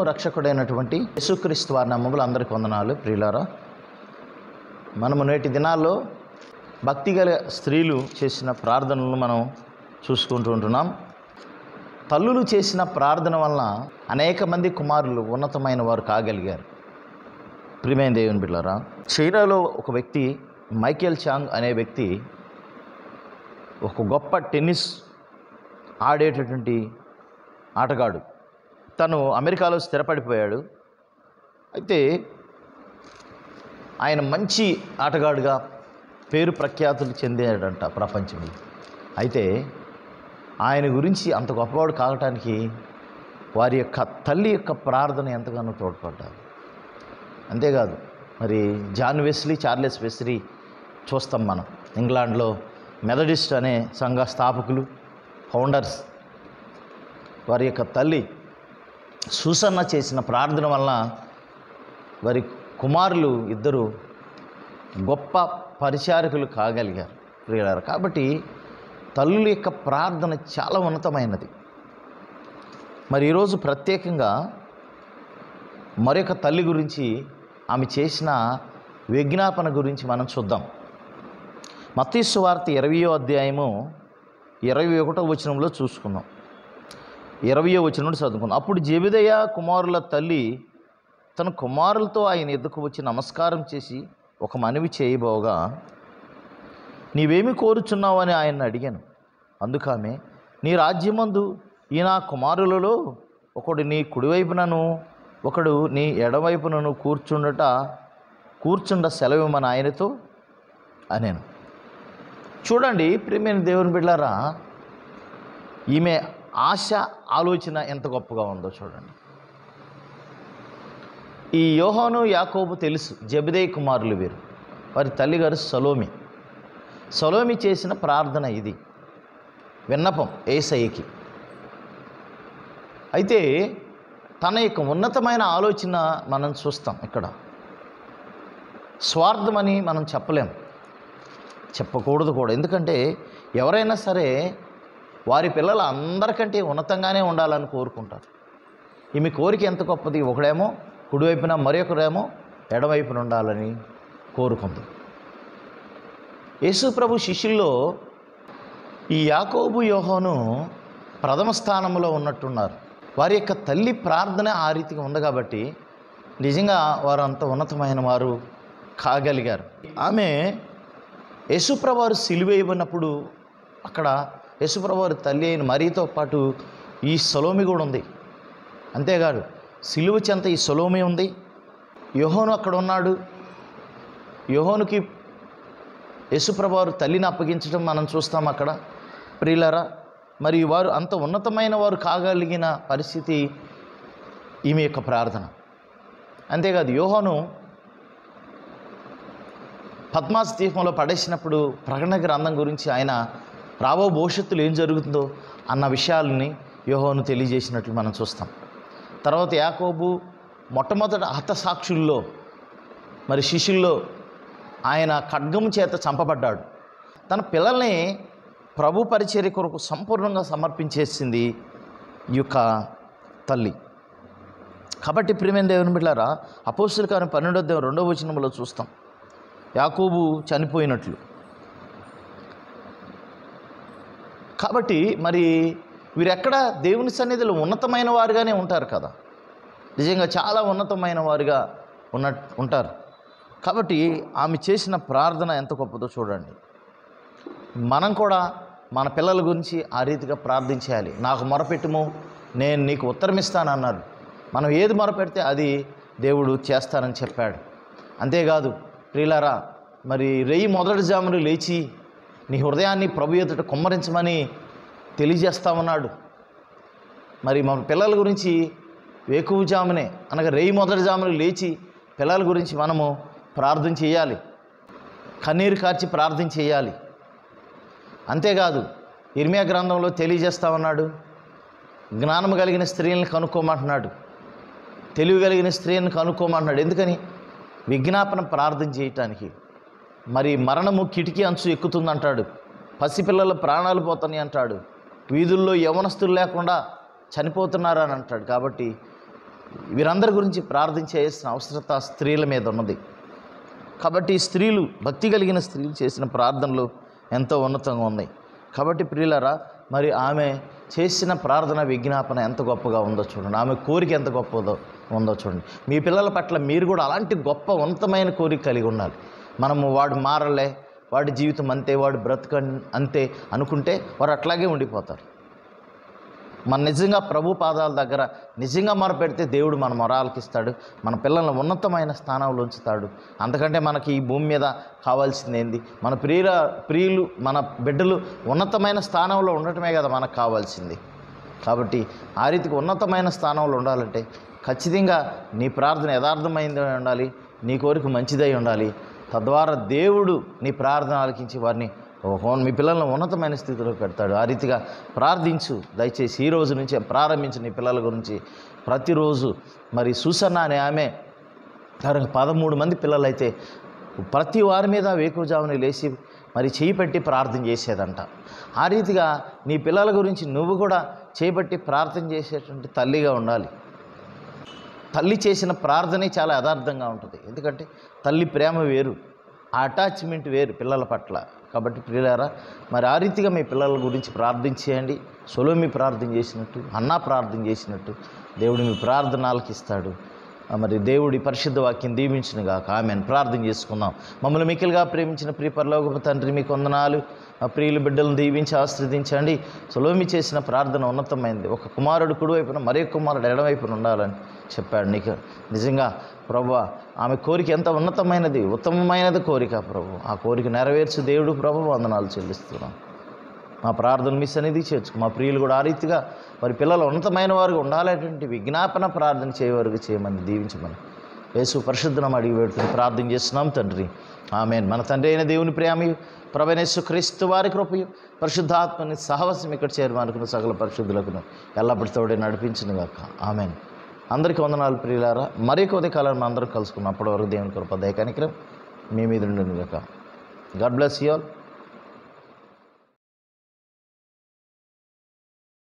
రక్షకుడైనటువంటి యేసుక్రీస్తు వారి నామములో అందరికీ వందనాలు. ప్రియులారా, మనము నేటి దినాల్లో భక్తిగల స్త్రీలు చేసిన ప్రార్థనలను మనం చూసుకుంటూ ఉంటున్నాం. తల్లులు చేసిన ప్రార్థన వలన అనేక మంది కుమారులు ఉన్నతమైన వారు కాగలిగారు. ప్రియమైన దేవుని బిడ్డలారా, చైనాలో ఒక వ్యక్తి మైకేల్ చాంగ్ అనే వ్యక్తి ఒక గొప్ప టెన్నిస్ ఆడేటటువంటి ఆటగాడు. తను అమెరికాలో స్థిరపడిపోయాడు. అయితే ఆయన మంచి ఆటగాడుగా పేరు ప్రఖ్యాతులు చెందాడంట ప్రపంచంలో. అయితే ఆయన గురించి అంత గొప్పవాడు కావటానికి వారి యొక్క తల్లి యొక్క ప్రార్థన ఎంతగానో తోడ్పడ్డారు. అంతేకాదు, మరి జాన్ వెస్లీ, చార్లెస్ వెస్లీ చూస్తాం మనం. ఇంగ్లాండ్లో మెథడిస్ట్ అనే సంఘ స్థాపకులు, ఫౌండర్స్, వారి యొక్క తల్లి సూసన్న చేసిన ప్రార్థన వలన వారి కుమారులు ఇద్దరు గొప్ప పరిచారకులు కాగలిగారు. ప్రియులారా, కాబట్టి తల్లుల యొక్క ప్రార్థన చాలా ఉన్నతమైనది. మరి ఈరోజు ప్రత్యేకంగా మరొక తల్లి గురించి, ఆమె చేసిన విజ్ఞాపన గురించి మనం చూద్దాం. మత్తయి సువార్త 20వ అధ్యాయము 21వ వచనంలో చూసుకుందాం. 20వ వచనం నుండి చదువుకుందాం. అప్పుడు జెబెదయి కుమారుల తల్లి తన కుమారులతో ఆయన ఎద్దుకు వచ్చి నమస్కారం చేసి ఒక మనవి చేయబోగా, నీవేమి కోరుచున్నావు అని ఆయన్ని అడిగాను. అందుకామె, నీ రాజ్యమందు ఈ నా కుమారులలో ఒకడు నీ కుడివైపునను ఒకడు నీ ఎడవైపునను కూర్చుండ సెలవిమ్మని ఆయనతో అనేను. చూడండి ప్రియమైన దేవుని బిడ్డలారా, ఈమె ఆశ, ఆలోచన ఎంత గొప్పగా ఉందో చూడండి. ఈ యోహాను, యాకోబు తెలుసు, జెబెదయి కుమారులు వీరు. వారి తల్లిగారు సలోమి చేసిన ప్రార్థన ఇది, విన్నపం యేసయ్యకి. అయితే తన యొక్క ఉన్నతమైన ఆలోచన మనం చూస్తాం. ఇక్కడ స్వార్థమని మనం చెప్పకూడదు కూడా. ఎందుకంటే ఎవరైనా సరే వారి పిల్లలు అందరికంటే ఉన్నతంగానే ఉండాలని కోరుకుంటారు. ఈమె కోరిక ఎంత గొప్పది! ఒకడేమో కుడివైపున, మరొకడేమో ఎడవైపున ఉండాలని కోరుకుంది. యేసు ప్రభు శిష్యుల్లో ఈ యాకోబు, యోహాను ప్రథమ స్థానంలో ఉన్నట్టున్నారు. వారి యొక్క తల్లి ప్రార్థన ఆ రీతిగా ఉంది కాబట్టి నిజంగా వారు అంత ఉన్నతమైన వారు కాగలిగారు. ఆమె యేసుప్రభు వారు సిలువేయబడినప్పుడు అక్కడ యేసుప్రభు వారి తల్లి అయిన మరియతో పాటు ఈ సలోమి కూడా ఉంది. అంతేకాదు, సిలువ చెంత ఈ సలోమి ఉంది. యోహాను అక్కడ ఉన్నాడు. యోహానుకి యేసుప్రభు వారు తల్లిని అప్పగించడం మనం చూస్తాం అక్కడ. ప్రియులారా, మరి వారు అంత ఉన్నతమైన వారు కాగలిగిన పరిస్థితి ఈమె యొక్క ప్రార్థన. అంతేకాదు, యోహాను పద్మాస్ దీపంలో పడేసినప్పుడు ప్రకటన గ్రంథం గురించి ఆయన రాబో భవిష్యత్తులో ఏం జరుగుతుందో అన్న విషయాలని యోహాను తెలియజేసినట్లు మనం చూస్తాం. తర్వాత యాకోబు మొట్టమొదటి హతసాక్షుల్లో, మరి శిష్యుల్లో ఆయన ఖడ్గం చేత చంపబడ్డాడు. తన పిల్లల్ని ప్రభు పరిచర్య కొరకు సంపూర్ణంగా సమర్పించేసింది ఈ యొక్క తల్లి. కాబట్టి ప్రియమైన దేవుని బిడ్డలారా, అపోస్తలుల కార్యం 12వ అధ్యాయం 2వ వచనంలో చూస్తాం యాకోబు చనిపోయినట్లు. కాబట్టి మరి వీరెక్కడ దేవుని సన్నిధిలో ఉన్నతమైన వారుగానే ఉంటారు కదా, నిజంగా చాలా ఉన్నతమైన వారుగా ఉంటారు. కాబట్టి ఆమె చేసిన ప్రార్థన ఎంత గొప్పదో చూడండి. మనం కూడా మన పిల్లల గురించి ఆ రీతిగా ప్రార్థించాలి. నాకు మొరపెట్టుము, నేను నీకు ఉత్తరం ఇస్తానన్నాడు. మనం ఏది మొరపెడితే అది దేవుడు చేస్తానని చెప్పాడు. అంతేకాదు ప్రియులారా, మరి రేయి మొదటి జామును లేచి నీ హృదయాన్ని ప్రభు ఎదుట కుమ్మరించమని తెలియజేస్తామన్నాడు. మరి మన పిల్లల గురించి వేకువజామునే అనగా రేయి మొదటి జామును లేచి పిల్లల గురించి మనము ప్రార్థన చేయాలి, కన్నీరు కార్చి ప్రార్థన చేయాలి. అంతేకాదు, ఇర్మియా గ్రంథంలో తెలియజేస్తామన్నాడు, జ్ఞానము కలిగిన స్త్రీలను కనుక్కోమంటున్నాడు, తెలివి కలిగిన స్త్రీలను కనుక్కోమంటున్నాడు. ఎందుకని? విజ్ఞాపన ప్రార్థన చేయటానికి. మరి మరణము కిటికీ అంచు ఎక్కుతుందంటాడు, పసిపిల్లల ప్రాణాలు పోతాయి అంటాడు, వీధుల్లో యవనస్తులు లేకుండా చనిపోతున్నారని అంటాడు. కాబట్టి వీరందరి గురించి ప్రార్థన చేయాల్సిన అవసరత స్త్రీల మీద ఉన్నది. కాబట్టి స్త్రీలు, భక్తి కలిగిన స్త్రీలు చేసిన ప్రార్థనలు ఎంతో ఉన్నతంగా ఉన్నాయి. కాబట్టి ప్రియులారా, మరి ఆమె చేసిన ప్రార్థన విజ్ఞాపన ఎంత గొప్పగా ఉందో చూడండి. ఆమె కోరిక ఎంత గొప్పదో ఉందో చూడండి. మీ పిల్లల పట్ల మీరు కూడా అలాంటి గొప్ప ఉన్నతమైన కోరిక కలిగి ఉండాలి. మనము వాడు మారలే, వాడి జీవితం అంతే, వాడు బ్రతుక అంతే అనుకుంటే వారు అట్లాగే ఉండిపోతారు. మన నిజంగా ప్రభు పాదాల దగ్గర నిజంగా మొరపెడితే దేవుడు మన మొరాలకిస్తాడు, మన పిల్లలను ఉన్నతమైన స్థానంలో ఉంచుతాడు. అంతకంటే మనకి ఈ భూమి మీద కావాల్సింది ఏంది? మన ప్రియులు, మన బిడ్డలు ఉన్నతమైన స్థానంలో ఉండటమే కదా మనకు కావాల్సింది. కాబట్టి ఆ రీతికి ఉన్నతమైన స్థానంలో ఉండాలంటే ఖచ్చితంగా నీ ప్రార్థన యథార్థమైందై ఉండాలి, నీ కోరిక మంచిదై ఉండాలి. తద్వారా దేవుడు నీ ప్రార్థన ఆలకించి వారిని మీ పిల్లలను ఉన్నతమైన స్థితిలో పెడతాడు. ఆ రీతిగా ప్రార్థించు. దయచేసి ఈ రోజు నుంచి ప్రారంభించు నీ పిల్లల గురించి. ప్రతిరోజు మరి సూసన్న అనే ఆమె 13 మంది పిల్లలైతే ప్రతి వారి మీద వేకువజాముని లేచి మరి చేయి పెట్టి ప్రార్థన చేసేదంట. ఆ రీతిగా నీ పిల్లల గురించి నువ్వు కూడా చేపట్టి ప్రార్థన చేసేటువంటి తల్లిగా ఉండాలి. తల్లి చేసిన ప్రార్థనే చాలా యథార్థంగా ఉంటుంది. ఎందుకంటే తల్లి ప్రేమ వేరు, ఆ అటాచ్మెంట్ వేరు పిల్లల పట్ల. కాబట్టి ప్రియులారా, మరి ఆ రీతిగా మీ పిల్లల గురించి ప్రార్థన చేయండి. సొలొమీ ప్రార్థన చేసినట్టు, అన్నా ప్రార్థన చేసినట్టు దేవుడు మీ ప్రార్థన ఆలకిస్తాడు. మరి దేవుడి పరిశుద్ధ వాక్యం దీవించునుగాక. ఆమెన్. ప్రార్థన చేసుకుందాం. మమ్మల్ని మిక్కిలిగా ప్రేమించిన ప్రియ పరలోకపు తండ్రి, మీకు వందనాలు. ఆ ప్రియుల బిడ్డలను దీవించి ఆశీర్వదించండి. సొలొమీ చేసిన ప్రార్థన ఉన్నతమైంది. ఒక కుమారుడు కుడివైపున, మరో కుమారుడు ఎడమవైపున ఉండాలని చెప్పాడు. నీకు నిజంగా ప్రభువా, ఆమె కోరిక ఎంత ఉన్నతమైనది, ఉత్తమమైనది కోరిక ప్రభు. ఆ కోరిక నెరవేర్చు దేవుడు ప్రభు, వందనాలు చెల్లిస్తున్నాం. మా ప్రార్థన మీ సన్నిధి చేర్చుకు. మా ప్రియులు కూడా ఆ రీతిగా వారి పిల్లలు ఉన్నతమైన వారికి ఉండాలనేటువంటి విజ్ఞాపన ప్రార్థన చేయవరకు చేయమని దీవించమని యేసు పరిశుద్ధనామమున అడిగి వేడుకుని ప్రార్థన చేస్తున్నాం తండ్రి. ఆమేన్. మన తండ్రి అయిన దేవుని ప్రేమయు, ప్రభువైన యేసు క్రీస్తు వారి కృపయు, పరిశుద్ధాత్మని సహవాసం ఇక్కడ చేరమనుకున్న సకల పరిశుద్ధులకును ఎల్లప్పటి తోడే నడిపించునుగాక. ఆమేన్. అందరికీ వందనాలు ప్రియులారా. మరీ కొద్ది కాలం అందరం కలుసుకున్నాం. అప్పటి వరకు దేవుని కృప దయ కనికరం మీ మీద ఉండునుగాక. God bless you all.